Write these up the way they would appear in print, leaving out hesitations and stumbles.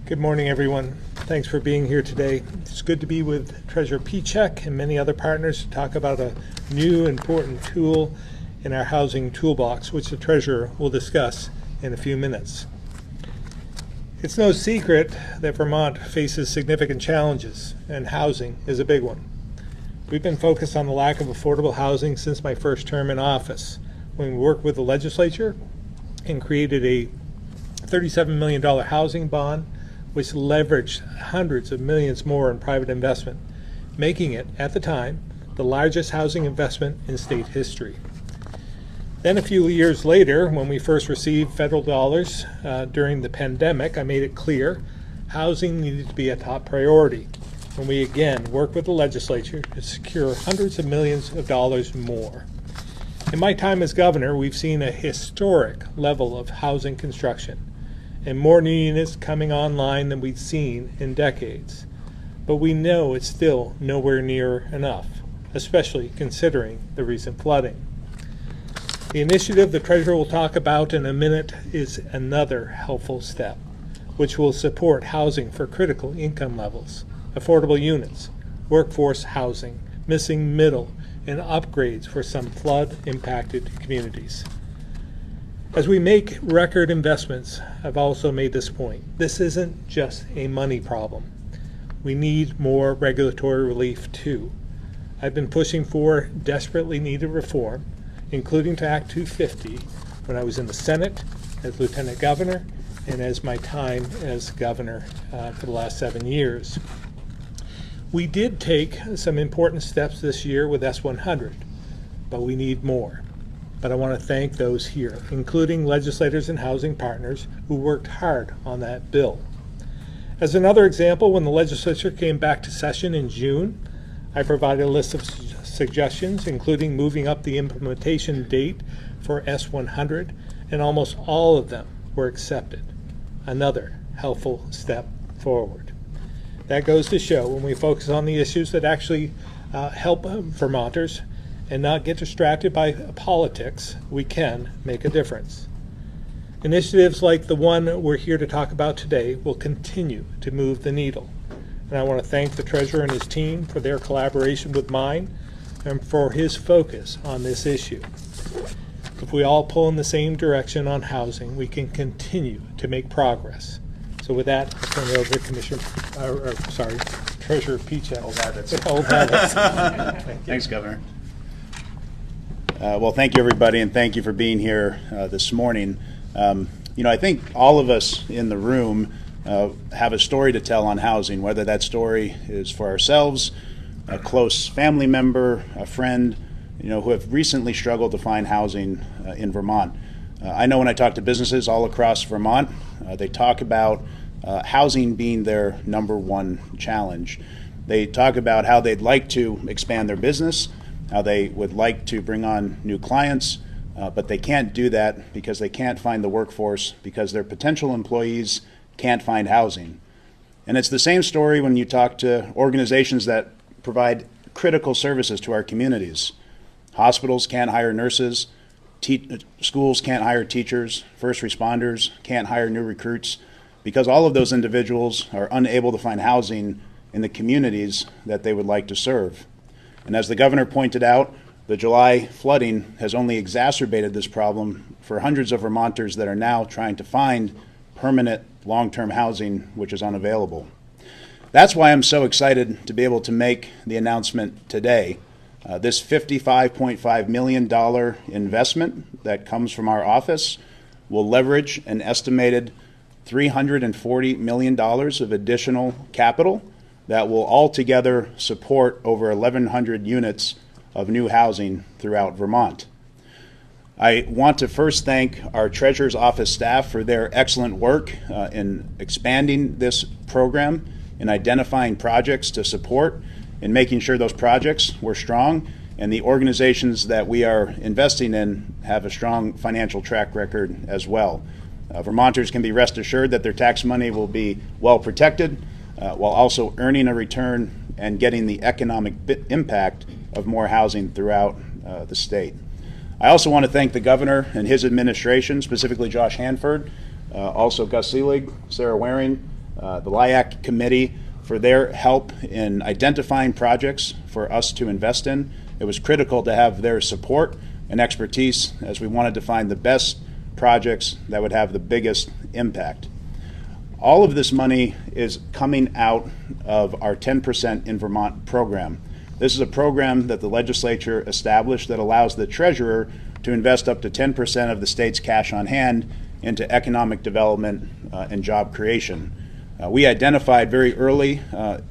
Good morning, everyone. Thanks for being here today. It's good to be with Treasurer Pichek and many other partners to talk about a new important tool in our housing toolbox, which the Treasurer will discuss in a few minutes. It's no secret that Vermont faces significant challenges, and housing is a big one. We've been focused on the lack of affordable housing since my first term in office, when we worked with the legislature and created a $37 million housing bond, which leveraged hundreds of millions more in private investment, making it, at the time, the largest housing investment in state history. Then a few years later, when we first received federal dollars during the pandemic, I made it clear housing needed to be a top priority. And we again worked with the legislature to secure hundreds of millions of dollars more. In my time as governor, we've seen a historic level of housing construction and more new units coming online than we've seen in decades. But we know it's still nowhere near enough, especially considering the recent flooding. The initiative the Treasurer will talk about in a minute is another helpful step, which will support housing for critical income levels, affordable units, workforce housing, missing middle, and upgrades for some flood-impacted communities. As we make record investments, I've also made this point. This isn't just a money problem. We need more regulatory relief too. I've been pushing for desperately needed reform, including to Act 250 when I was in the Senate, as Lieutenant Governor, and as my time as Governor for the last 7 years. We did take some important steps this year with S100, but we need more. But I want to thank those here, including legislators and housing partners who worked hard on that bill. As another example, when the legislature came back to session in June, I provided a list of suggestions, including moving up the implementation date for S100, and almost all of them were accepted. Another helpful step forward. That goes to show when we focus on the issues that actually help Vermonters and not get distracted by politics, we can make a difference. Initiatives like the one we're here to talk about today will continue to move the needle. And I want to thank the Treasurer and his team for their collaboration with mine and for his focus on this issue. If we all pull in the same direction on housing, we can continue to make progress. So with that, I'll turn it over to Treasurer Pichek. Old habits. Old habits. Thanks, Governor. Well, thank you, everybody, and thank you for being here this morning. I think all of us in the room have a story to tell on housing, whether that story is for ourselves, a close family member, a friend, who have recently struggled to find housing in Vermont. I know when I talk to businesses all across Vermont, they talk about housing being their number one challenge. They talk about how they'd like to expand their business, how they would like to bring on new clients, but they can't do that because they can't find the workforce, because their potential employees can't find housing. And it's the same story when you talk to organizations that provide critical services to our communities. Hospitals can't hire nurses, schools can't hire teachers, first responders can't hire new recruits, because all of those individuals are unable to find housing in the communities that they would like to serve. And as the governor pointed out, the July flooding has only exacerbated this problem for hundreds of Vermonters that are now trying to find permanent long-term housing, which is unavailable. That's why I'm so excited to be able to make the announcement today. This $55.5 million investment that comes from our office will leverage an estimated $340 million of additional capital that will altogether support over 1,100 units of new housing throughout Vermont. I want to first thank our Treasurer's Office staff for their excellent work in expanding this program, in identifying projects to support, in making sure those projects were strong, and the organizations that we are investing in have a strong financial track record as well. Vermonters can be rest assured that their tax money will be well protected, while also earning a return and getting the economic impact of more housing throughout the state. I also want to thank the governor and his administration, specifically Josh Hanford, also Gus Seelig, Sarah Waring, the LIAC committee for their help in identifying projects for us to invest in. It was critical to have their support and expertise as we wanted to find the best projects that would have the biggest impact. All of this money is coming out of our 10% in Vermont program. This is a program that the legislature established that allows the treasurer to invest up to 10% of the state's cash on hand into economic development and job creation. We identified very early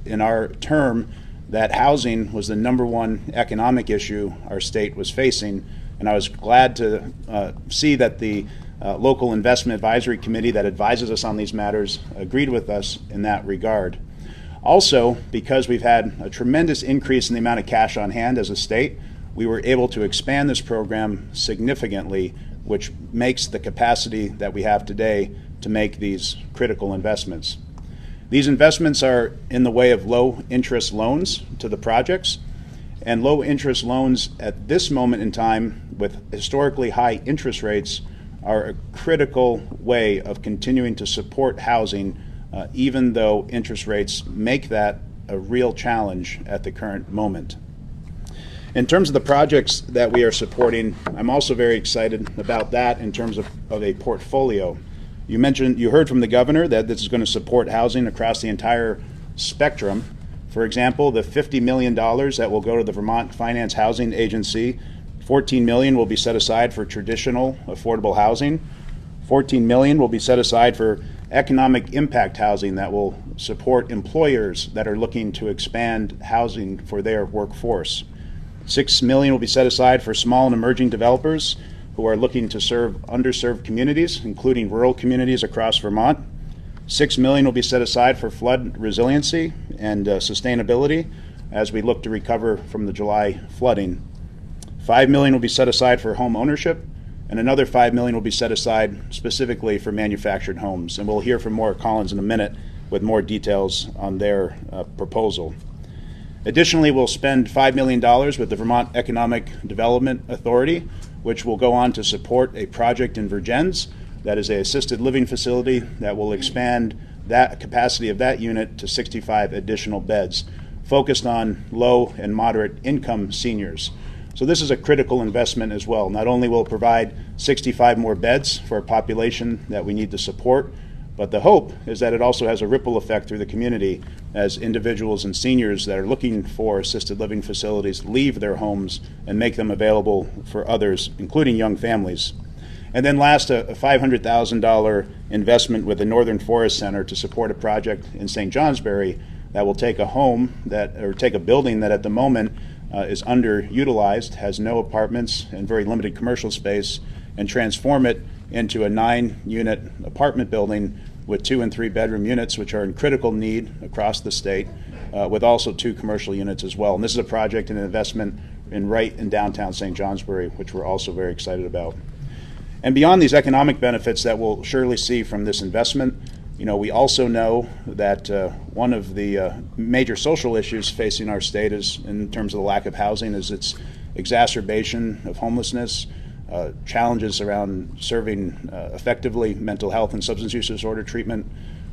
in our term that housing was the #1 economic issue our state was facing, and I was glad to see that the local investment advisory committee that advises us on these matters agreed with us in that regard. Also, because we've had a tremendous increase in the amount of cash on hand as a state, we were able to expand this program significantly, which makes the capacity that we have today to make these critical investments. These investments are in the way of low-interest loans to the projects, and low-interest loans at this moment in time with historically high interest rates are a critical way of continuing to support housing, even though interest rates make that a real challenge at the current moment. In terms of the projects that we are supporting, I'm also very excited about that in terms of a portfolio. You heard from the governor that this is going to support housing across the entire spectrum. For example, the $50 million that will go to the Vermont Finance Housing Agency, $14 million will be set aside for traditional affordable housing. $14 million will be set aside for economic impact housing that will support employers that are looking to expand housing for their workforce. $6 million will be set aside for small and emerging developers who are looking to serve underserved communities, including rural communities across Vermont. $6 million will be set aside for flood resiliency and sustainability as we look to recover from the July flooding. $5 million will be set aside for home ownership, and another $5 million will be set aside specifically for manufactured homes. And we'll hear from Maura Collins in a minute with more details on their proposal. Additionally, we'll spend $5 million with the Vermont Economic Development Authority, which will go on to support a project in Vergennes that is an assisted living facility that will expand that capacity of that unit to 65 additional beds, focused on low and moderate income seniors. So this is a critical investment as well. Not only will it provide 65 more beds for a population that we need to support, but the hope is that it also has a ripple effect through the community as individuals and seniors that are looking for assisted living facilities leave their homes and make them available for others, including young families. And then last, a $500,000 investment with the Northern Forest Center to support a project in St. Johnsbury that will take a building that at the moment is underutilized, has no apartments and very limited commercial space, and transform it into a 9-unit apartment building with 2 and 3 bedroom units, which are in critical need across the state, with also 2 commercial units as well. And this is a project and an investment right in downtown St. Johnsbury, which we're also very excited about. And beyond these economic benefits that we'll surely see from this investment, we also know that one of the major social issues facing our state is, in terms of the lack of housing, is its exacerbation of homelessness, challenges around serving effectively mental health and substance use disorder treatment,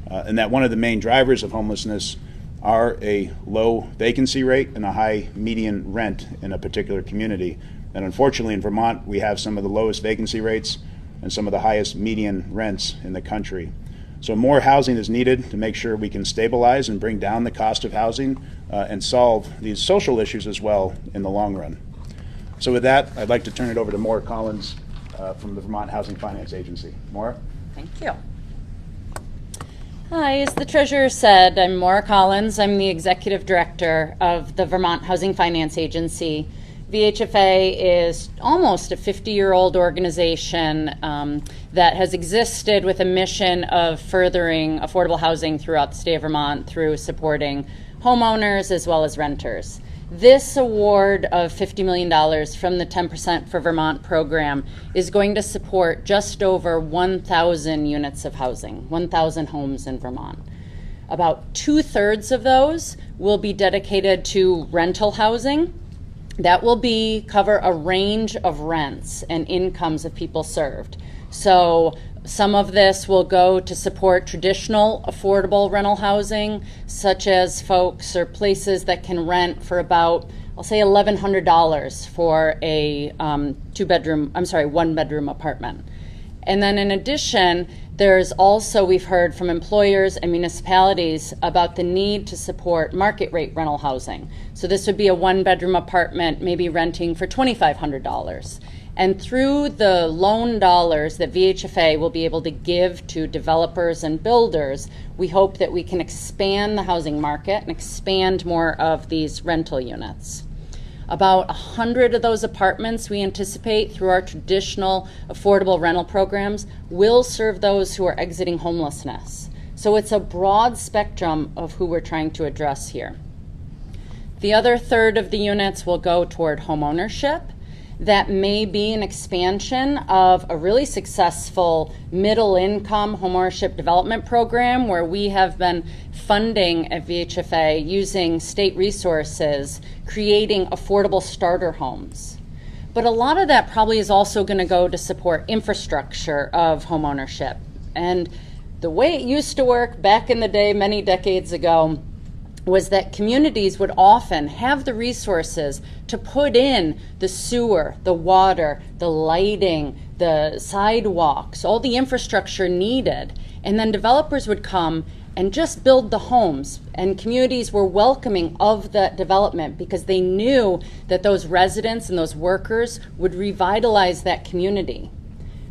and that one of the main drivers of homelessness are a low vacancy rate and a high median rent in a particular community. And unfortunately in Vermont, we have some of the lowest vacancy rates and some of the highest median rents in the country. So more housing is needed to make sure we can stabilize and bring down the cost of housing and solve these social issues as well in the long run. So with that, I'd like to turn it over to Maura Collins from the Vermont Housing Finance Agency. Maura? Thank you. Hi, as the treasurer said, I'm Maura Collins. I'm the executive director of the Vermont Housing Finance Agency. VHFA is almost a 50-year-old organization that has existed with a mission of furthering affordable housing throughout the state of Vermont through supporting homeowners as well as renters. This award of $50 million from the 10% for Vermont program is going to support just over 1,000 units of housing, 1,000 homes in Vermont. About 2/3 of those will be dedicated to rental housing. That will cover a range of rents and incomes of people served. So Some of this will go to support traditional affordable rental housing, such as folks or places that can rent for about, I'll say $1,100 for a one bedroom apartment. And then in addition, there's also, we've heard from employers and municipalities about the need to support market rate rental housing. So this would be a one bedroom apartment, maybe renting for $2,500. And through the loan dollars that VHFA will be able to give to developers and builders, we hope that we can expand the housing market and expand more of these rental units. About 100 of those apartments we anticipate through our traditional affordable rental programs will serve those who are exiting homelessness. So it's a broad spectrum of who we're trying to address here. The other third of the units will go toward homeownership. That may be an expansion of a really successful middle income homeownership development program where we have been funding at VHFA using state resources, creating affordable starter homes. But a lot of that probably is also going to go to support infrastructure of homeownership. And the way it used to work back in the day, many decades ago, was that communities would often have the resources to put in the sewer, the water, the lighting, the sidewalks, all the infrastructure needed. And then developers would come and just build the homes. And communities were welcoming of that development because they knew that those residents and those workers would revitalize that community.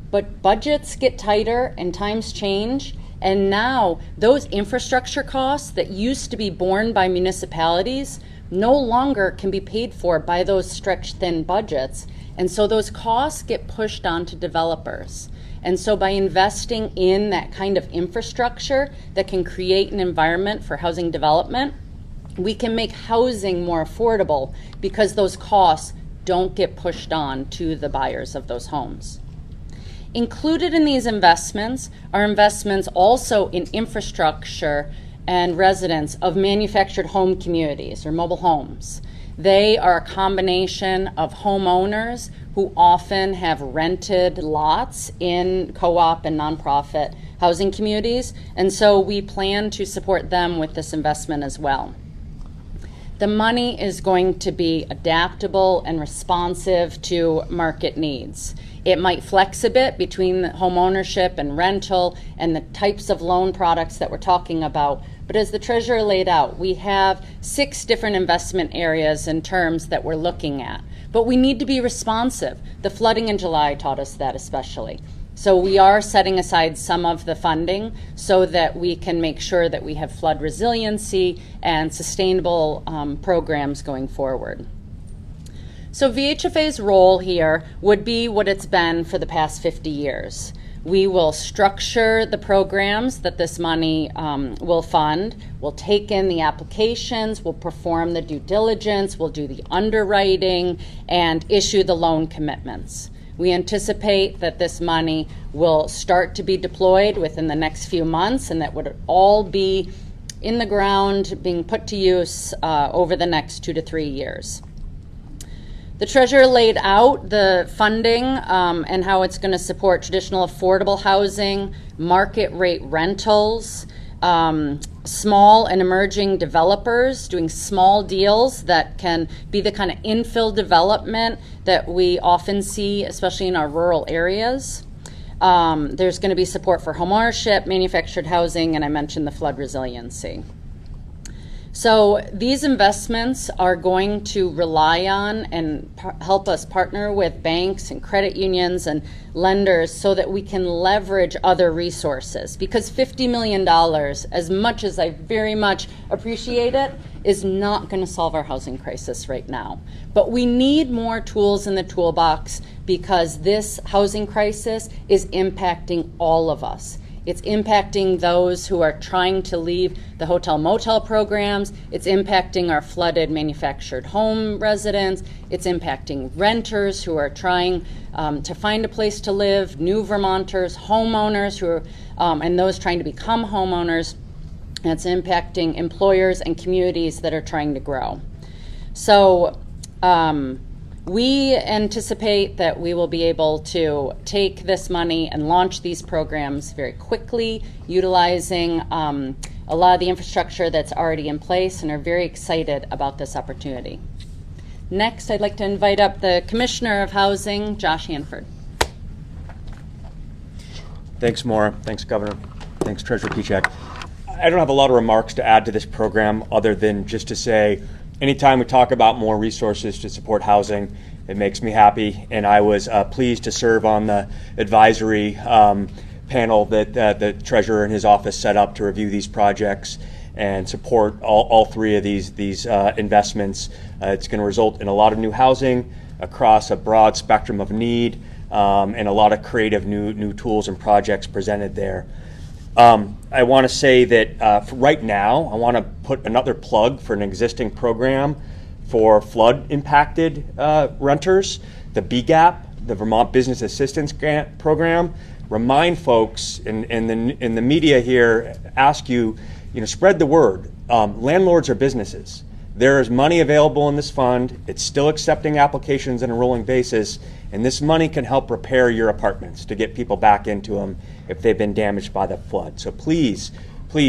But budgets get tighter and times change. And now those infrastructure costs that used to be borne by municipalities no longer can be paid for by those stretched thin budgets. And so those costs get pushed onto developers. And so by investing in that kind of infrastructure that can create an environment for housing development, we can make housing more affordable because those costs don't get pushed on to the buyers of those homes. Included in these investments are investments also in infrastructure and residents of manufactured home communities or mobile homes. They are a combination of homeowners who often have rented lots in co-op and nonprofit housing communities, and so we plan to support them with this investment as well. The money is going to be adaptable and responsive to market needs. It might flex a bit between home ownership and rental and the types of loan products that we're talking about. But as the treasurer laid out, we have 6 different investment areas and terms that we're looking at. But we need to be responsive. The flooding in July taught us that especially. So we are setting aside some of the funding so that we can make sure that we have flood resiliency and sustainable programs going forward. So VHFA's role here would be what it's been for the past 50 years. We will structure the programs that this money will fund. We'll take in the applications, we'll perform the due diligence, we'll do the underwriting, and issue the loan commitments. We anticipate that this money will start to be deployed within the next few months and that would all be in the ground, being put to use over the next 2 to 3 years. The treasurer laid out the funding and how it's going to support traditional affordable housing, market rate rentals, small and emerging developers doing small deals that can be the kind of infill development that we often see, especially in our rural areas. There's going to be support for homeownership, manufactured housing, and I mentioned the flood resiliency. So these investments are going to rely on and help us partner with banks and credit unions and lenders so that we can leverage other resources. Because $50 million, as much as I very much appreciate it, is not going to solve our housing crisis right now. But we need more tools in the toolbox because this housing crisis is impacting all of us. It's impacting those who are trying to leave the hotel-motel programs. It's impacting our flooded manufactured home residents. It's impacting renters who are trying to find a place to live, new Vermonters, homeowners who are, and those trying to become homeowners. And it's impacting employers and communities that are trying to grow. So We anticipate that we will be able to take this money and launch these programs very quickly, utilizing a lot of the infrastructure that's already in place, and are very excited about this opportunity. Next, I'd like to invite up the Commissioner of Housing, Josh Hanford. Thanks, Maura. Thanks, Governor. Thanks, Treasurer Pichak. I don't have a lot of remarks to add to this program other than just to say, anytime we talk about more resources to support housing, it makes me happy. And I was pleased to serve on the advisory panel that the Treasurer and his office set up to review these projects and support all three of these investments. It's going to result in a lot of new housing across a broad spectrum of need, and a lot of creative new tools and projects presented there. I want to say that right now, I want to put another plug for an existing program for flood-impacted renters, the BGAP, the Vermont Business Assistance Grant Program. Remind folks in the media here, ask you, spread the word. Landlords are businesses. There is money available in this fund. It's still accepting applications on a rolling basis, and this money can help repair your apartments to get people back into them if they've been damaged by the flood. So please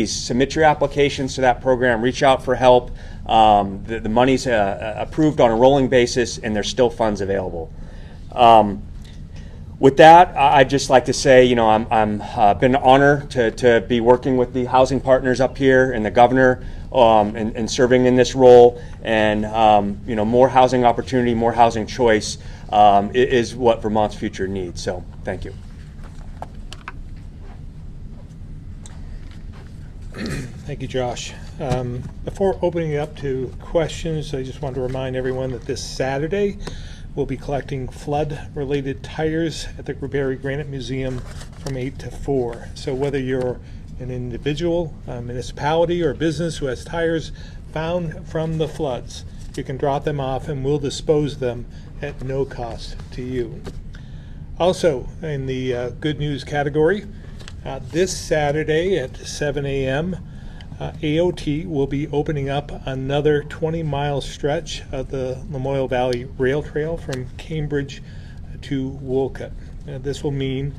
submit your applications to that program. Reach out for help. The money's approved on a rolling basis, and there's still funds available. With that, I'd just like to say, I'm been an honor to be working with the housing partners up here and the governor and serving in this role. And more housing opportunity, more housing choice is what Vermont's future needs. So, thank you. Thank you, Josh. Before opening it up to questions, I just want to remind everyone that this Saturday we'll be collecting flood-related tires at the Gruberi Granite Museum from 8 to 4. So whether you're an individual, municipality, or business who has tires found from the floods, you can drop them off and we'll dispose them at no cost to you. Also, in the good news category, this Saturday at 7 a.m., AOT will be opening up another 20-mile stretch of the Lamoille Valley Rail Trail from Cambridge to Wolcott. This will mean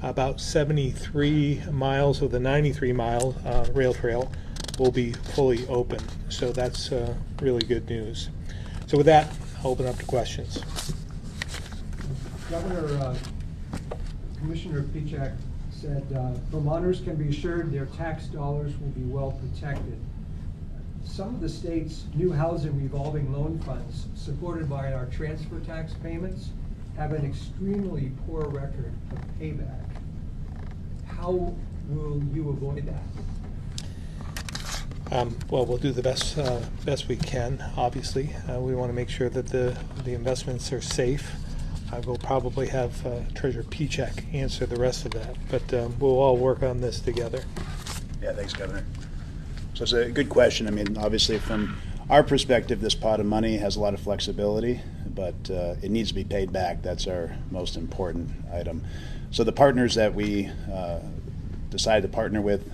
about 73 miles of the 93-mile rail trail will be fully open. So that's really good news. So with that, I'll open up to questions. Governor, Commissioner Pichak said Vermonters can be assured their tax dollars will be well protected. Some of the state's new housing revolving loan funds, supported by our transfer tax payments, have an extremely poor record of payback. How will you avoid that? Well, we'll do the best we can, obviously. We want to make sure that the investments are safe. I will probably have Treasurer Pichak answer the rest of that, but we'll all work on this together. Yeah, thanks, Governor. So it's a good question. I mean, obviously, from our perspective, this pot of money has a lot of flexibility, but it needs to be paid back. That's our most important item. So the partners that we decide to partner with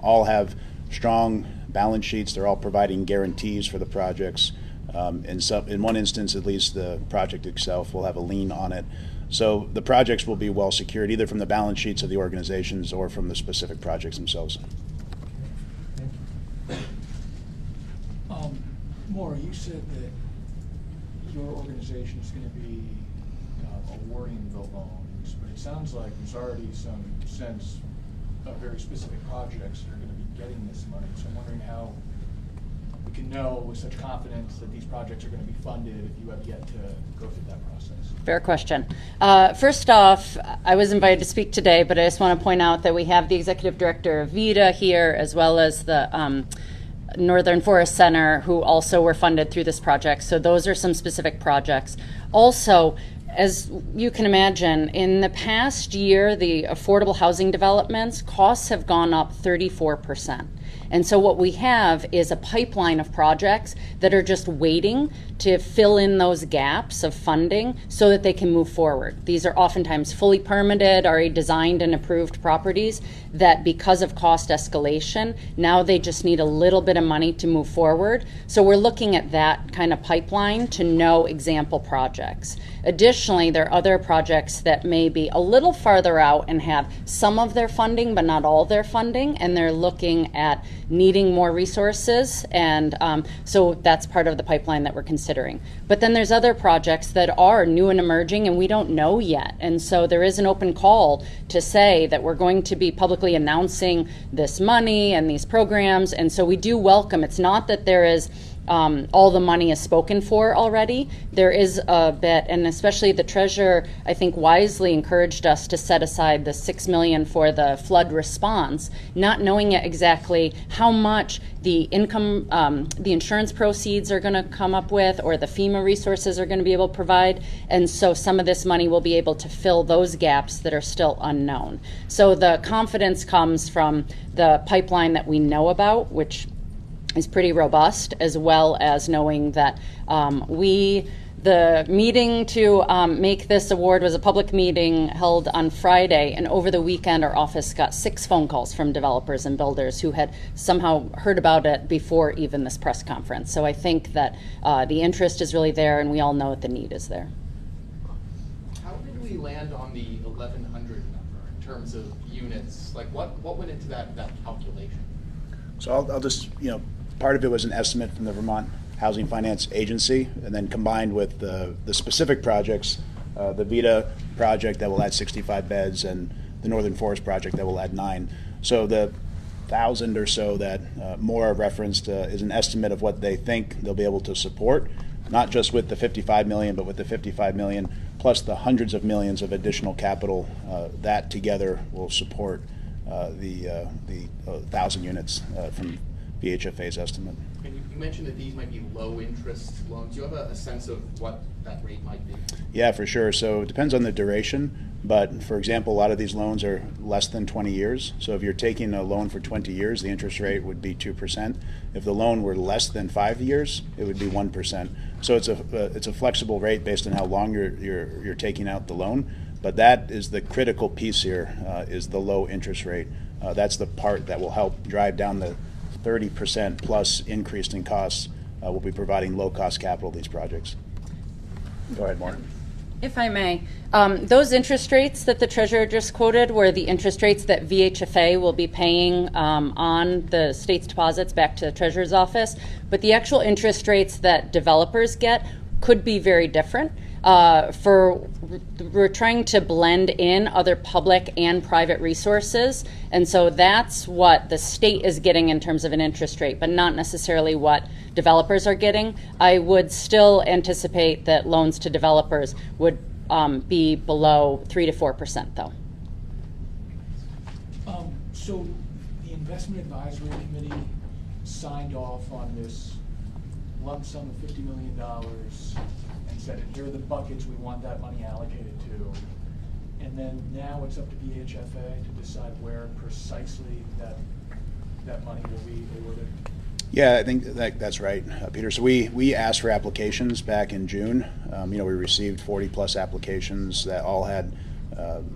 all have strong balance sheets. They're all providing guarantees for the projects. In one instance, at least, the project itself will have a lien on it. So the projects will be well secured, either from the balance sheets of the organizations or from the specific projects themselves. Maura, you said that your organization is going to be awarding the loans, but it sounds like there's already some sense of very specific projects that are going to be getting this money. So I'm wondering how we can know with such confidence that these projects are going to be funded if you have yet to go through that process. Fair question. First off, I was invited to speak today, but I just want to point out that we have the Executive Director of VITA here, as well as the Northern Forest Center, who also were funded through this project. So those are some specific projects. Also, as you can imagine, in the past year, the affordable housing developments costs have gone up 34%. And so what we have is a pipeline of projects that are just waiting to fill in those gaps of funding so that they can move forward. These are oftentimes fully permitted, already designed and approved properties that, because of cost escalation, now they just need a little bit of money to move forward. So we're looking at that kind of pipeline to know example projects. Additionally, there are other projects that may be a little farther out and have some of their funding but not all their funding, and they're looking at needing more resources, and so that's part of the pipeline that we're considering. But then there's other projects that are new and emerging and we don't know yet, and so there is an open call to say that we're going to be publicly announcing this money and these programs, and so we do welcome. It's not that there is all the money is spoken for already. There is a bit, and especially the treasurer, I think, wisely encouraged us to set aside the $6 million for the flood response, not knowing yet exactly how much the income, the insurance proceeds are going to come up with, or the FEMA resources are going to be able to provide. And so some of this money will be able to fill those gaps that are still unknown. So the confidence comes from the pipeline that we know about, which is pretty robust, as well as knowing that the meeting to make this award was a public meeting held on Friday, and over the weekend our office got 6 phone calls from developers and builders who had somehow heard about it before even this press conference. So I think that the interest is really there, and we all know that the need is there. How did we land on the 1,100 number in terms of units? Like what went into that calculation? So I'll just, part of it was an estimate from the Vermont Housing Finance Agency, and then combined with the specific projects, the Vita project that will add 65 beds and the Northern Forest project that will add 9. So the 1,000 or so that Maura referenced is an estimate of what they think they'll be able to support, not just with the $55 million, but with the $55 million plus the hundreds of millions of additional capital. That together will support the 1,000 units from VHFA's estimate. And you mentioned that these might be low interest loans. Do you have a sense of what that rate might be? Yeah, for sure. So it depends on the duration, but for example, a lot of these loans are less than 20 years. So if you're taking a loan for 20 years, the interest rate would be 2%. If the loan were less than 5 years, it would be 1%. So it's a flexible rate based on how long you're taking out the loan. But that is the critical piece here, is the low interest rate. That's the part that will help drive down the 30% plus increase in costs. We'll be providing low-cost capital to these projects. Go ahead, Maura. If I may, those interest rates that the treasurer just quoted were the interest rates that VHFA will be paying on the state's deposits back to the treasurer's office. But the actual interest rates that developers get could be very different. We're trying to blend in other public and private resources, and so that's what the state is getting in terms of an interest rate, but not necessarily what developers are getting. I would still anticipate that loans to developers would be below 3 to 4%, though. So the investment advisory committee signed off on this lump sum of $50 million and said, here are the buckets we want that money allocated to. And then now it's up to VHFA to decide where precisely that money will be awarded. Yeah, I think that's right, Peter. So we asked for applications back in June. We received 40 plus applications that all had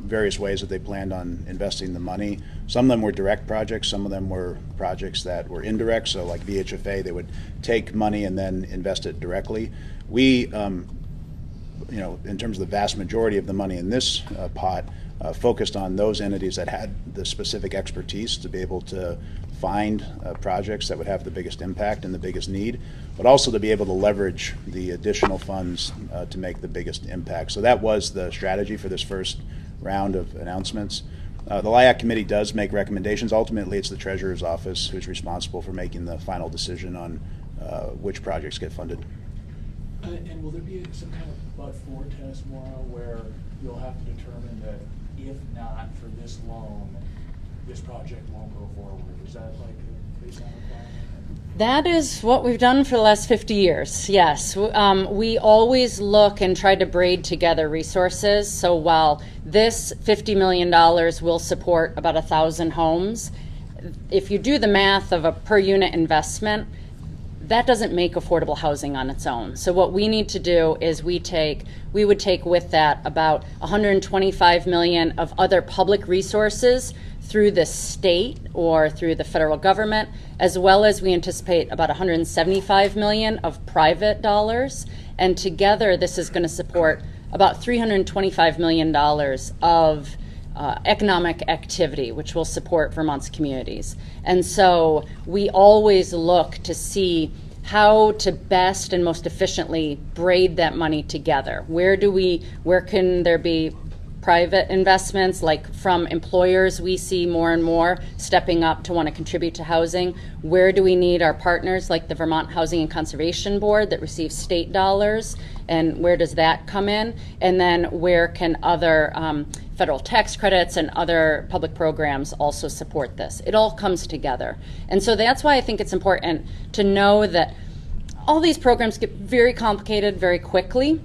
various ways that they planned on investing the money. Some of them were direct projects, some of them were projects that were indirect, so like VHFA, they would take money and then invest it directly. We, in terms of the vast majority of the money in this pot, focused on those entities that had the specific expertise to be able to find projects that would have the biggest impact and the biggest need, but also to be able to leverage the additional funds to make the biggest impact. So that was the strategy for this first round of announcements. The LIAC committee does make recommendations. Ultimately, it's the treasurer's office who's responsible for making the final decision on which projects get funded. And will there be some kind of but-for test, Maura, where you'll have to determine that if not for this loan, this project won't go forward? Is that like a baseline requirement? That is what we've done for the last 50 years, yes. We always look and try to braid together resources. So while this $50 million will support about 1,000 homes, if you do the math of a per unit investment, that doesn't make affordable housing on its own. So what we need to do is we would take with that about 125 million of other public resources through the state or through the federal government, as well as we anticipate about 175 million of private dollars. And together this is going to support about $325 million of economic activity, which will support Vermont's communities. And so we always look to see how to best and most efficiently braid that money together. Where can there be private investments, like from employers we see more and more stepping up to want to contribute to housing? Where do we need our partners like the Vermont Housing and Conservation Board that receives state dollars, and where does that come in? And then where can other federal tax credits and other public programs also support this? It all comes together. And so that's why I think it's important to know that all these programs get very complicated very quickly.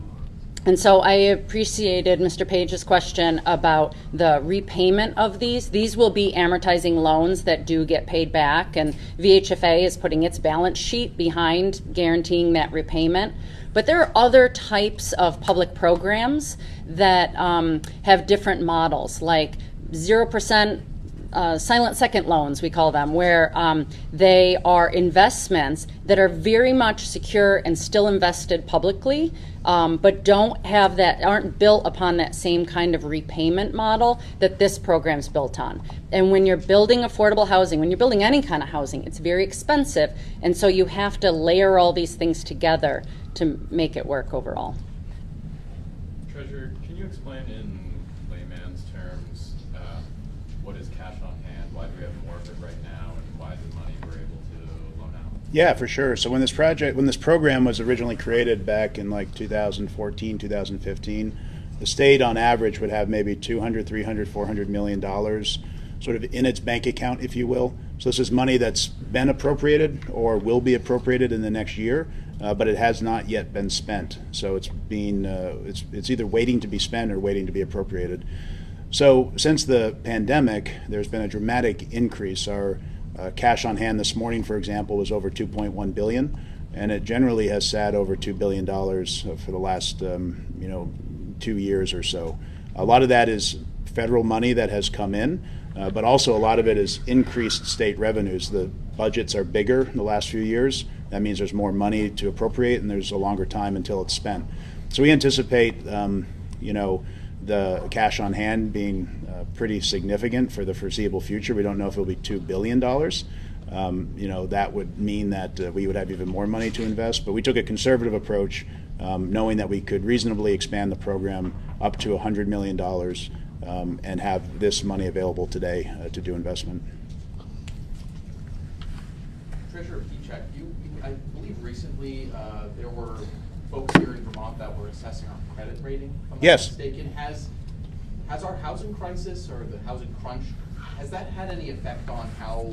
And so I appreciated Mr. Page's question about the repayment of these. These will be amortizing loans that do get paid back, and VHFA is putting its balance sheet behind guaranteeing that repayment. But there are other types of public programs that have different models, like 0% silent second loans, we call them, where they are investments that are very much secure and still invested publicly, but aren't built upon that same kind of repayment model that this program's built on. And when you're building affordable housing, when you're building any kind of housing, it's very expensive, and so you have to layer all these things together to make it work overall. Treasurer, can you explain in layman's terms what is cash on hand, why do we have more of it right now, and why the money we're able to loan out? Yeah, for sure. So when this program was originally created back in like 2014, 2015, the state on average would have maybe $200, $300, $400 million sort of in its bank account, if you will. So this is money that's been appropriated or will be appropriated in the next year, but it has not yet been spent. So it's either waiting to be spent or waiting to be appropriated. So since the pandemic, there's been a dramatic increase. Our cash on hand this morning, for example, was over $2.1 billion, and it generally has sat over $2 billion for the last 2 years or so. A lot of that is federal money that has come in, but also a lot of it is increased state revenues. The budgets are bigger in the last few years. That means there's more money to appropriate, and there's a longer time until it's spent. So we anticipate, the cash on hand being pretty significant for the foreseeable future. We don't know if it'll be $2 billion. That would mean that we would have even more money to invest. But we took a conservative approach, knowing that we could reasonably expand the program up to $100 million and have this money available today to do investment. Treasurer Pichek, I believe recently there were folks here in Vermont that were assessing our credit rating, if I'm not Yes. mistaken. Has our housing crisis or the housing crunch, has that had any effect on how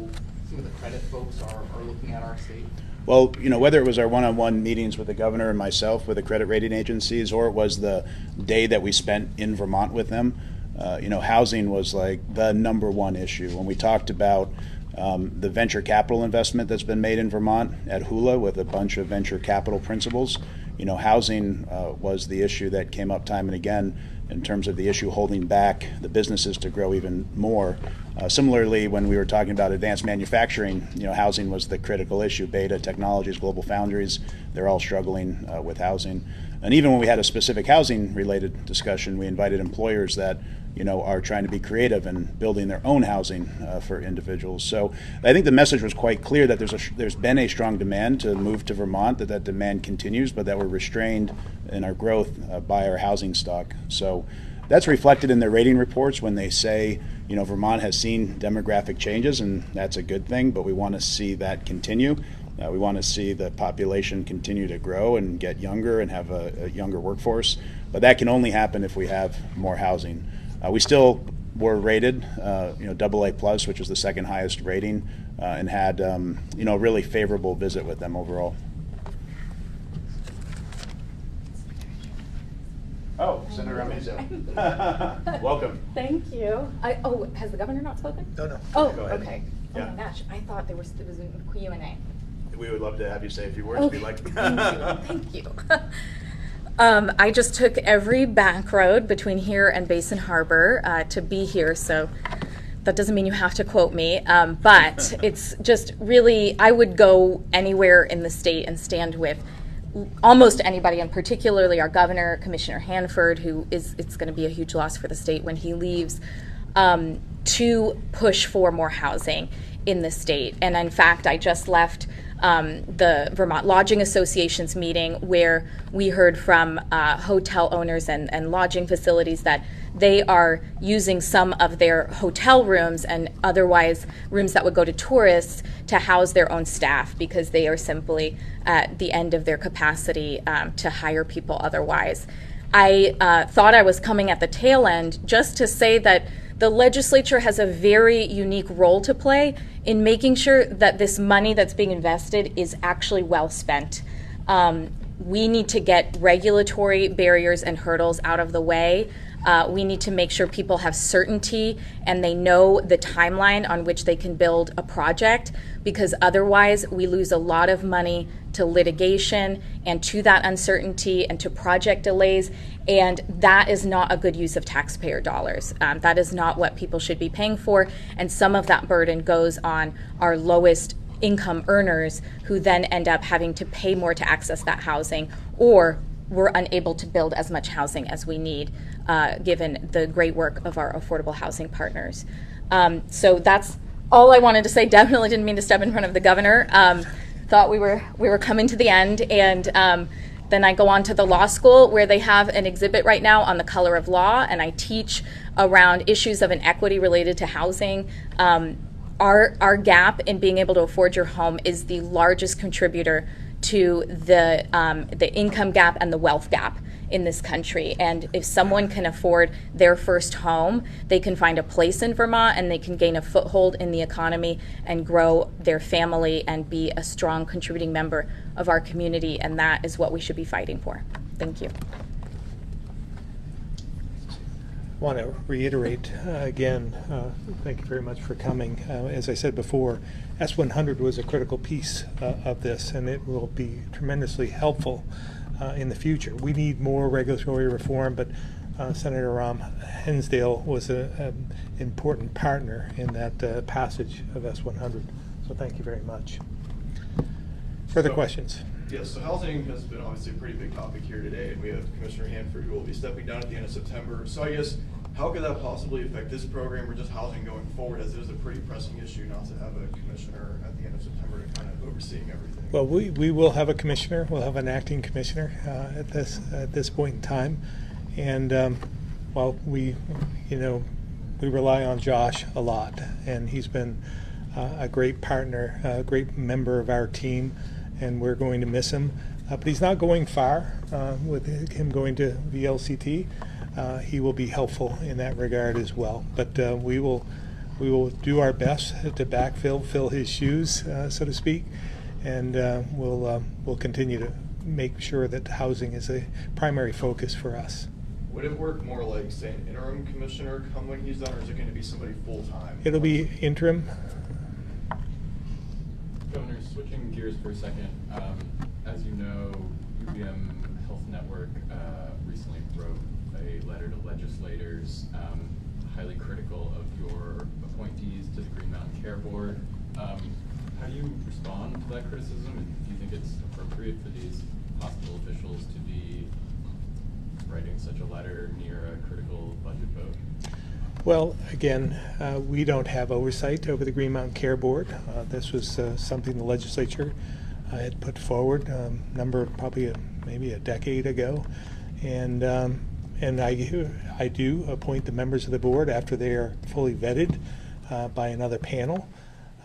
some of the credit folks are looking at our state? Well, whether it was our one-on-one meetings with the governor and myself with the credit rating agencies, or it was the day that we spent in Vermont with them, housing was like the number one issue. When we talked about the venture capital investment that's been made in Vermont at Hula with a bunch of venture capital principals, housing was the issue that came up time and again in terms of the issue holding back the businesses to grow even more. Similarly, when we were talking about advanced manufacturing, housing was the critical issue. Beta Technologies, Global Foundries, they're all struggling with housing. And even when we had a specific housing-related discussion, we invited employers that are trying to be creative and building their own housing for individuals. So I think the message was quite clear that there's been a strong demand to move to Vermont, that demand continues, but that we're restrained in our growth by our housing stock. So that's reflected in their rating reports when they say, Vermont has seen demographic changes, and that's a good thing, but we want to see that continue. We want to see the population continue to grow and get younger and have a younger workforce, but that can only happen if we have more housing. We still were rated, AA+, which is the second highest rating, and had, a really favorable visit with them overall. Oh, Senator Amazo. Welcome. Thank you. Has the governor not spoken? No. Oh, Go ahead. okay. Oh Yeah. my gosh, I thought it was a Q&A. We would love to have you say a few words if you'd like. Thank you. I just took every back road between here and Basin Harbor to be here, so that doesn't mean you have to quote me, but it's just really, I would go anywhere in the state and stand with almost anybody, and particularly our governor, Commissioner Hanford, it's going to be a huge loss for the state when he leaves, to push for more housing in the state. And in fact, I just left the Vermont Lodging Association's meeting where we heard from hotel owners and lodging facilities that they are using some of their hotel rooms and otherwise rooms that would go to tourists to house their own staff because they are simply at the end of their capacity to hire people otherwise. I thought I was coming at the tail end just to say that the legislature has a very unique role to play in making sure that this money that's being invested is actually well spent. We need to get regulatory barriers and hurdles out of the way. We need to make sure people have certainty and they know the timeline on which they can build a project, because otherwise we lose a lot of money to litigation and to that uncertainty and to project delays, and that is not a good use of taxpayer dollars. That is not what people should be paying for, and some of that burden goes on our lowest income earners who then end up having to pay more to access that housing, or we're unable to build as much housing as we need, given the great work of our affordable housing partners. So that's all I wanted to say. Definitely didn't mean to step in front of the governor. Thought we were coming to the end, and then I go on to the law school where they have an exhibit right now on the color of law, and I teach around issues of inequity related to housing. Our gap in being able to afford your home is the largest contributor to the income gap and the wealth gap in this country. And if someone can afford their first home, they can find a place in Vermont and they can gain a foothold in the economy and grow their family and be a strong contributing member of our community. And that is what we should be fighting for. Thank you. I want to reiterate again, thank you very much for coming. As I said before, S100 was a critical piece of this, and it will be tremendously helpful in the future. We need more regulatory reform, but Senator Hensdale was an important partner in that passage of S100. So thank you very much. Further questions? Yes, so housing has been obviously a pretty big topic here today, and we have Commissioner Hanford who will be stepping down at the end of September. So I guess, how could that possibly affect this program or just housing going forward, as it is a pretty pressing issue not to have a commissioner at the end of September to kind of overseeing everything? Well, we will have a commissioner. We'll have an acting commissioner at this point in time, and while we rely on Josh a lot, and he's been a great partner, a great member of our team, and we're going to miss him. But he's not going far with him going to VLCT. He will be helpful in that regard as well. But we will do our best to fill his shoes, so to speak, and we'll continue to make sure that housing is a primary focus for us. Would it work more like, say, an interim commissioner come when he's done, or is it going to be somebody full-time? It'll be interim. Governor, switching gears for a second, as you know, UVM Health Network recently wrote a letter to legislators highly critical of your appointees to the Green Mountain Care Board. How do you respond to that criticism? And do you think it's appropriate for these hospital officials to be writing such a letter near a critical budget vote? Well, again, we don't have oversight over the Green Mountain Care Board. This was something the legislature had put forward maybe a decade ago, and I do appoint the members of the board after they are fully vetted by another panel,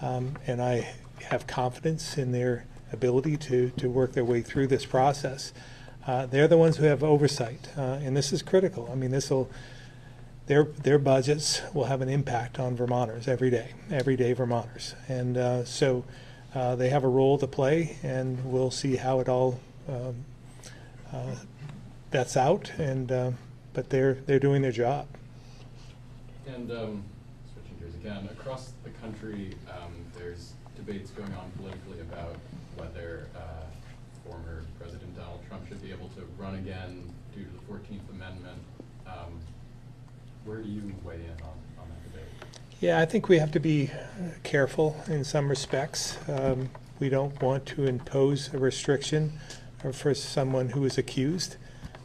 and I have confidence in their ability to work their way through this process. They're the ones who have oversight, and this is critical. I mean, their budgets will have an impact on Vermonters everyday Vermonters. And so they have a role to play, and we'll see how it all that's out. And but they're doing their job. And switching gears weekend. Across the country, there's debates going on politically about whether former President Donald Trump should be able to run again due to the 14th Amendment. Where do you weigh in on that debate? Yeah, I think we have to be careful in some respects. We don't want to impose a restriction for someone who is accused.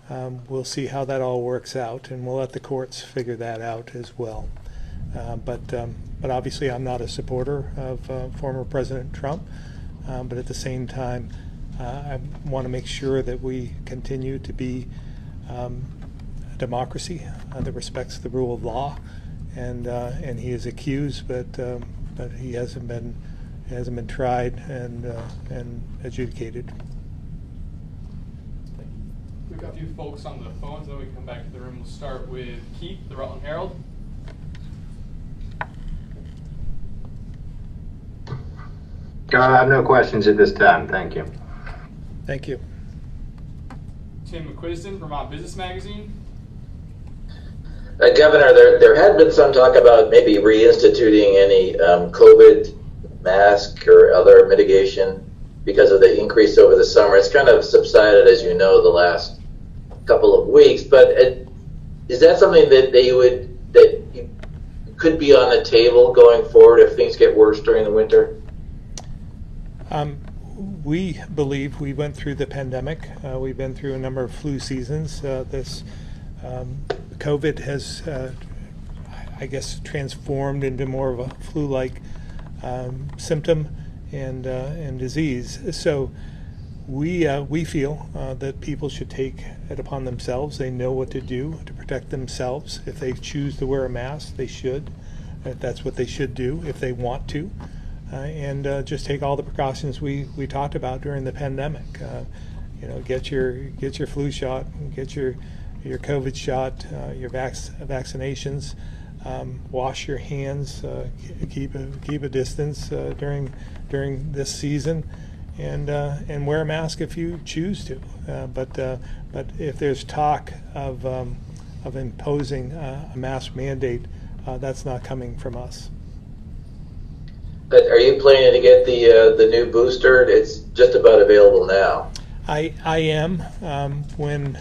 We'll see how that all works out, and we'll let the courts figure that out as well. But obviously, I'm not a supporter of former President Trump. But at the same time, I want to make sure that we continue to be a democracy that respects the rule of law. And he is accused, but he hasn't been tried and adjudicated. We've got a few folks on the phones, then we can come back to the room. We'll start with Keith, the Rutland Herald. I have no questions at this time. Thank you. Thank you. Tim McQuiston, Vermont Business Magazine. Governor, there had been some talk about maybe reinstituting any COVID mask or other mitigation because of the increase over the summer. It's kind of subsided, as you know, the last couple of weeks. But is that something that you could be on the table going forward if things get worse during the winter? We believe we went through the pandemic. We've been through a number of flu seasons. This COVID has, I guess, transformed into more of a flu-like symptom and disease. So we feel that people should take it upon themselves. They know what to do to protect themselves. If they choose to wear a mask, they should. That's what they should do if they want to. And just take all the precautions we talked about during the pandemic. Get your flu shot, get your COVID shot, your vaccinations. Wash your hands, keep a distance during this season, and wear a mask if you choose to. But if there's talk of imposing a mask mandate, that's not coming from us. But are you planning to get the new booster? It's just about available now. I am. When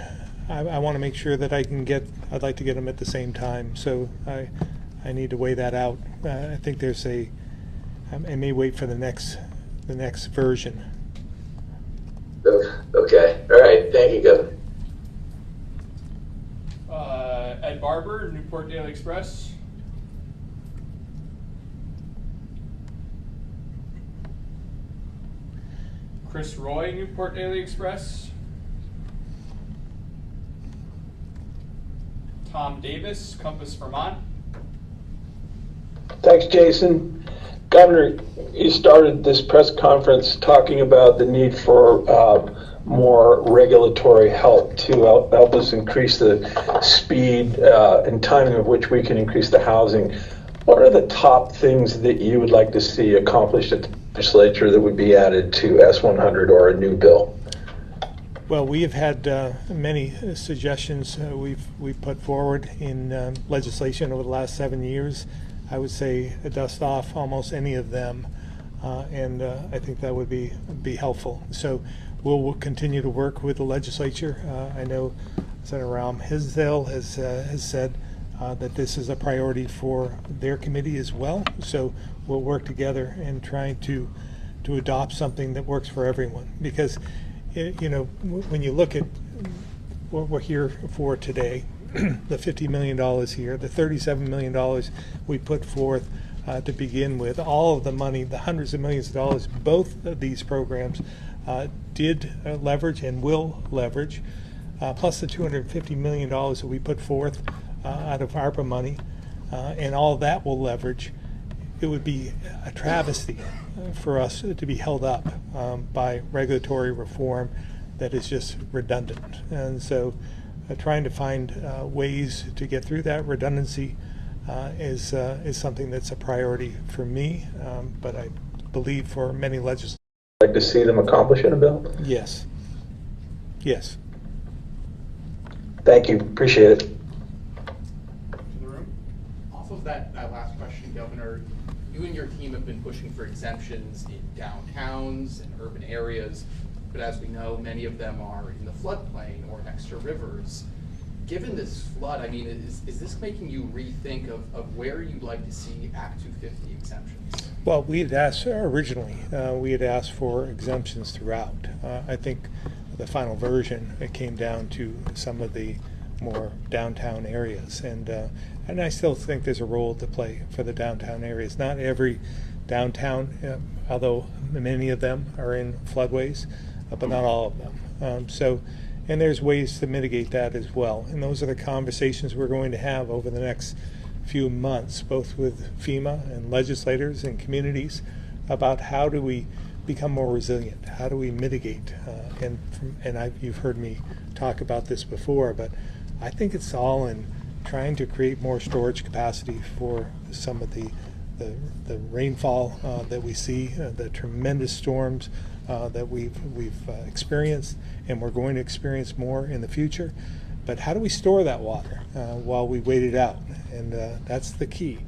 I want to make sure that I'd like to get them at the same time. So I need to weigh that out. I think I may wait for the next version. Okay. All right. Thank you, Governor. Ed Barber, Newport Daily Express. Chris Roy, Newport Daily Express. Tom Davis, Compass, Vermont. Thanks, Jason. Governor, you started this press conference talking about the need for more regulatory help to help us increase the speed and timing of which we can increase the housing. What are the top things that you would like to see accomplished at the legislature that would be added to S100 or a new bill? Well, we have had many suggestions we've put forward in legislation over the last 7 years. I would say dust off almost any of them, and I think that would be helpful. So we'll continue to work with the legislature. I know Senator Rahm Hinsdale has said that this is a priority for their committee as well. So we'll work together in trying to adopt something that works for everyone. Because when you look at what we're here for today, the $50 million here, the $37 million we put forth to begin with, all of the money, the hundreds of millions of dollars, both of these programs did leverage and will leverage, plus the $250 million that we put forth out of ARPA money, and all of that will leverage. It would be a travesty for us to be held up by regulatory reform that is just redundant. And so trying to find ways to get through that redundancy is something that's a priority for me, but I believe for many legislators. Like to see them accomplish in a bill? Yes. Yes. Thank you. Appreciate it. To the room. Off of that last question, Governor, you and your team have been pushing for exemptions in downtowns and urban areas, but as we know, many of them are in the floodplain or next to rivers. Given this flood, I mean, is this making you rethink of where you'd like to see Act 250 exemptions? Well, we had asked originally, we had asked for exemptions throughout. I think the final version, it came down to some of the more downtown areas, and I still think there's a role to play for the downtown areas. Not every downtown, although many of them are in floodways, but not all of them. And there's ways to mitigate that as well. And those are the conversations we're going to have over the next few months, both with FEMA and legislators and communities, about how do we become more resilient? How do we mitigate? You've heard me talk about this before, but I think it's all in trying to create more storage capacity for some of the rainfall that we see, the tremendous storms that we've experienced, and we're going to experience more in the future. But how do we store that water while we wait it out? And that's the key.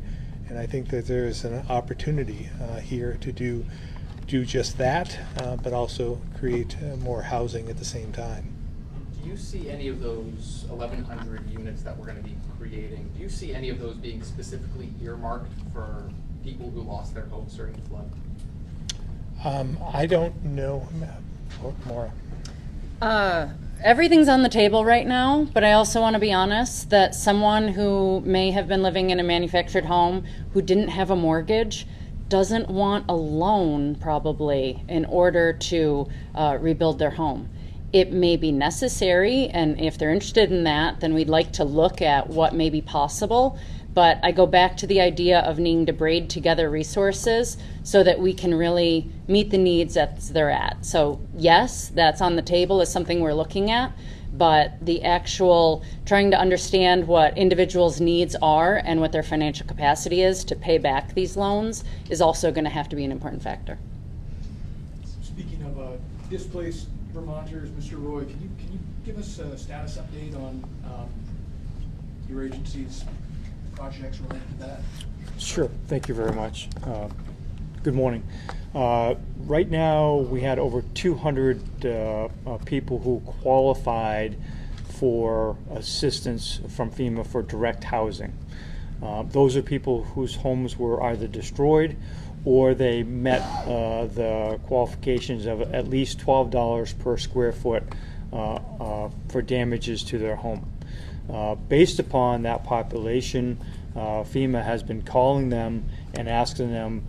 And I think that there's an opportunity here to do just that, but also create more housing at the same time. Do you see any of those 1,100 units that we're going to be creating, do you see any of those being specifically earmarked for people who lost their homes during the flood? I don't know. Maura. Everything's on the table right now, but I also want to be honest that someone who may have been living in a manufactured home who didn't have a mortgage doesn't want a loan probably in order to rebuild their home. It may be necessary, and if they're interested in that, then we'd like to look at what may be possible. But I go back to the idea of needing to braid together resources so that we can really meet the needs that they're at. So yes, that's on the table as something we're looking at, but the actual trying to understand what individuals' needs are and what their financial capacity is to pay back these loans is also going to have to be an important factor. Speaking of displaced Vermonters, Mr. Roy, can you give us a status update on your agency's projects related to that? Sure. Thank you very much. Good morning. Right now, we had over 200 people who qualified for assistance from FEMA for direct housing. Those are people whose homes were either destroyed or they met the qualifications of at least $12 per square foot for damages to their home. Based upon that population, FEMA has been calling them and asking them,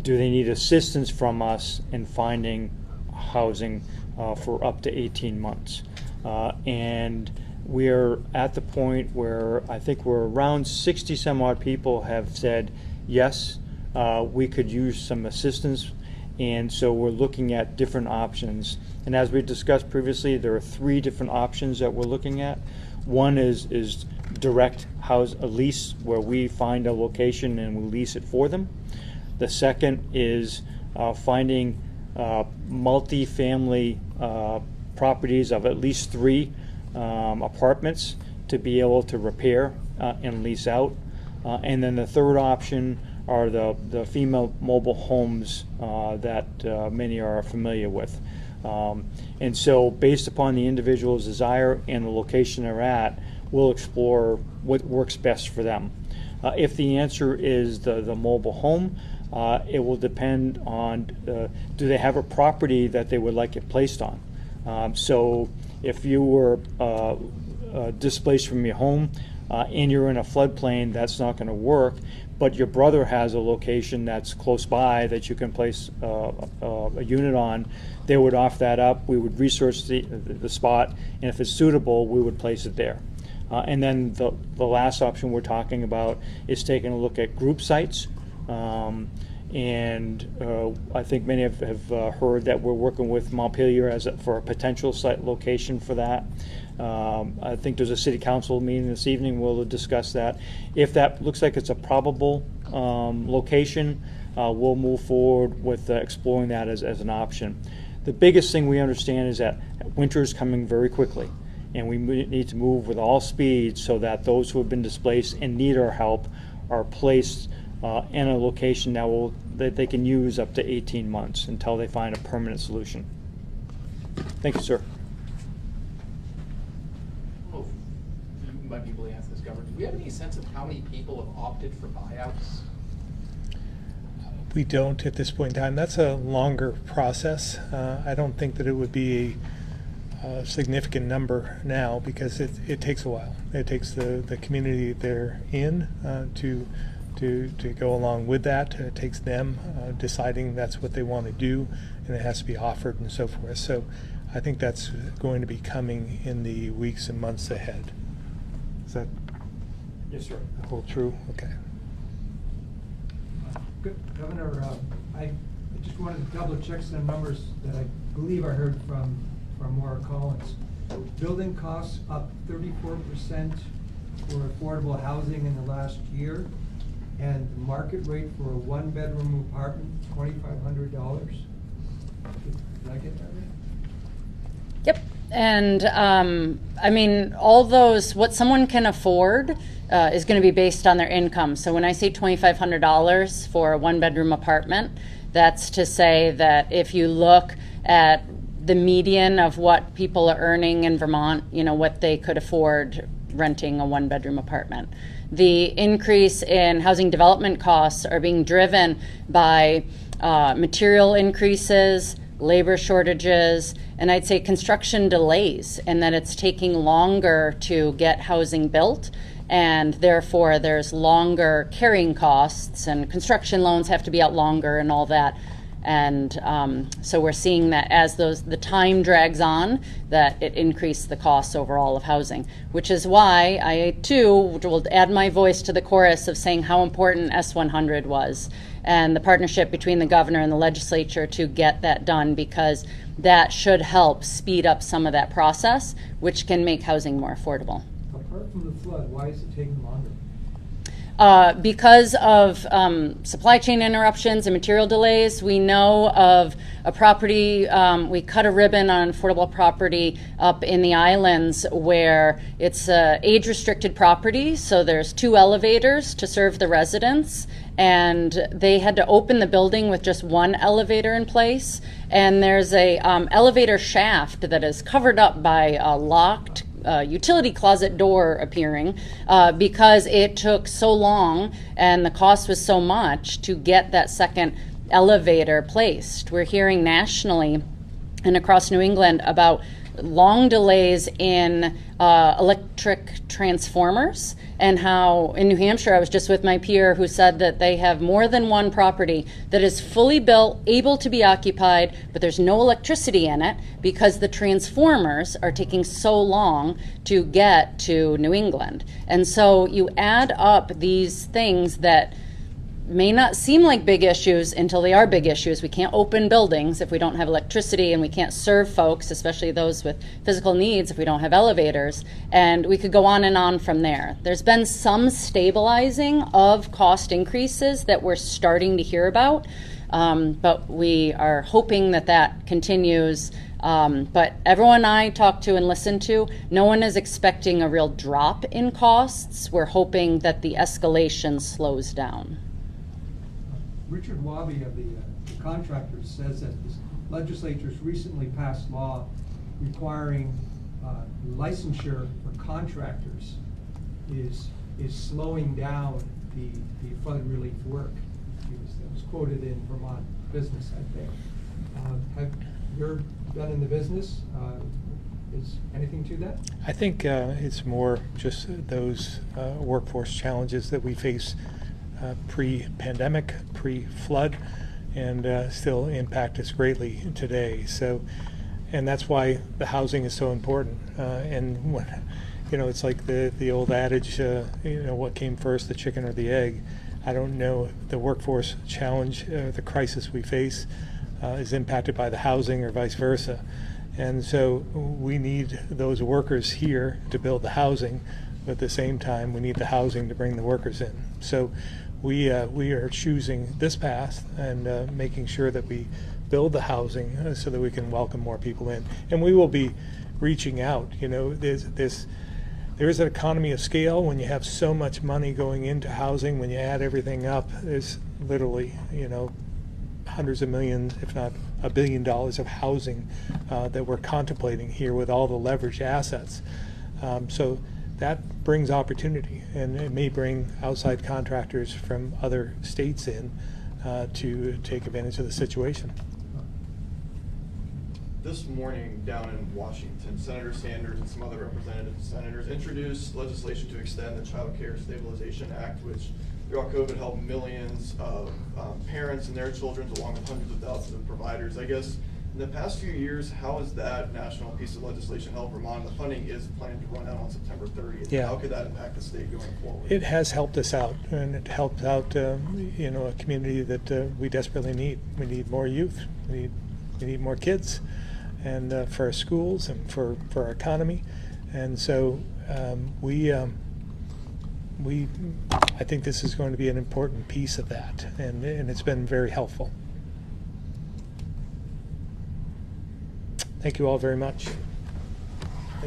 do they need assistance from us in finding housing for up to 18 months? And we're at the point where I think we're around 60 some odd people have said, yes, we could use some assistance. And so we're looking at different options. And as we discussed previously, there are 3 different options that we're looking at. One is direct house a lease where we find a location and we lease it for them. The second is finding multi-family properties of at least 3 apartments to be able to repair and lease out. And then the third option are the FEMA mobile homes that many are familiar with. And so based upon the individual's desire and the location they're at, we'll explore what works best for them. If the answer is the mobile home, it will depend on do they have a property that they would like it placed on. So if you were displaced from your home and you're in a floodplain, that's not going to work. But your brother has a location that's close by that you can place a unit on, they would offer that up. We would research the spot, and if it's suitable, we would place it there. And then the last option we're talking about is taking a look at group sites. And I think many have heard that we're working with Montpelier for a potential site location for that. I think there's a city council meeting this evening. We'll discuss that. If that looks like it's a probable location, we'll move forward with exploring that as an option. The biggest thing we understand is that winter is coming very quickly, and we need to move with all speed so that those who have been displaced and need our help are placed in a location that they can use up to 18 months until they find a permanent solution. Thank you, sir. Oh, you might be able to answer this, Governor. Do we have any sense of how many people have opted for buyouts? We don't at this point in time. That's a longer process. I don't think that it would be a significant number now because it takes a while. It takes the community they're in to go along with that. It takes them deciding that's what they want to do, and it has to be offered and so forth. So I think that's going to be coming in the weeks and months ahead. Is that Yes, sir. hold true? Okay. Good. Governor, I just wanted to double check some numbers that I believe I heard from Maura Collins. Building costs up 34% for affordable housing in the last year, and the market rate for a one-bedroom apartment, $2,500. Did I get that right? Yep. And I mean, all those, what someone can afford is going to be based on their income. So when I say $2,500 for a one-bedroom apartment, that's to say that if you look at the median of what people are earning in Vermont, you know, what they could afford renting a one-bedroom apartment. The increase in housing development costs are being driven by material increases, labor shortages, and I'd say construction delays, and that it's taking longer to get housing built, and therefore there's longer carrying costs, and construction loans have to be out longer and all that. And so we're seeing that as the time drags on, that it increased the costs overall of housing, which is why I too will add my voice to the chorus of saying how important S100 was and the partnership between the governor and the legislature to get that done, because that should help speed up some of that process, which can make housing more affordable. Apart from the flood, why is it taking longer? Because of supply chain interruptions and material delays. We know of a property, we cut a ribbon on affordable property up in the islands where it's age-restricted property, so there's 2 elevators to serve the residents, and they had to open the building with just 1 elevator in place, and there's a elevator shaft that is covered up by a locked utility closet door appearing because it took so long and the cost was so much to get that second elevator placed. We're hearing nationally and across New England about long delays in electric transformers, and how in New Hampshire, I was just with my peer who said that they have more than one property that is fully built, able to be occupied, but there's no electricity in it because the transformers are taking so long to get to New England. And so you add up these things that may not seem like big issues until they are big issues. We can't open buildings if we don't have electricity, and we can't serve folks, especially those with physical needs, if we don't have elevators. And we could go on and on from there. There's been some stabilizing of cost increases that we're starting to hear about, but we are hoping that that continues. But everyone I talk to and listen to, no one is expecting a real drop in costs. We're hoping that the escalation slows down. Richard Wabi of the contractors says that the legislature's recently passed law requiring licensure for contractors is slowing down the flood relief work. That was quoted in Vermont Business, I think. Have you been in the business? Is anything to that? I think it's more just those workforce challenges that we face pre-pandemic, pre-flood, and still impact us greatly today. So, and that's why the housing is so important. And when, you know, it's like the old adage, you know, what came first, the chicken or the egg? I don't know. The workforce challenge, the crisis we face, is impacted by the housing or vice versa. And so we need those workers here to build the housing, but at the same time, we need the housing to bring the workers in. So we are choosing this path and making sure that we build the housing so that we can welcome more people in. And we will be reaching out. You know, there's there is an economy of scale when you have so much money going into housing. When you add everything up, there's literally, hundreds of millions, if not $1 billion of housing that we're contemplating here with all the leveraged assets. So that brings opportunity, and it may bring outside contractors from other states in to take advantage of the situation. This morning down in Washington, Senator Sanders and some other representative senators introduced legislation to extend the Child Care Stabilization Act, which throughout COVID helped millions of parents and their children, along with hundreds of thousands of providers. I guess in the past few years, how has that national piece of legislation helped Vermont? The funding is planned to run out on September 30th. Yeah. How could that impact the state going forward? It has helped us out, and it helped out a community that we desperately need. We need more youth. We need more kids, and for our schools and for our economy. And so I think this is going to be an important piece of that, and it's been very helpful. Thank you all very much.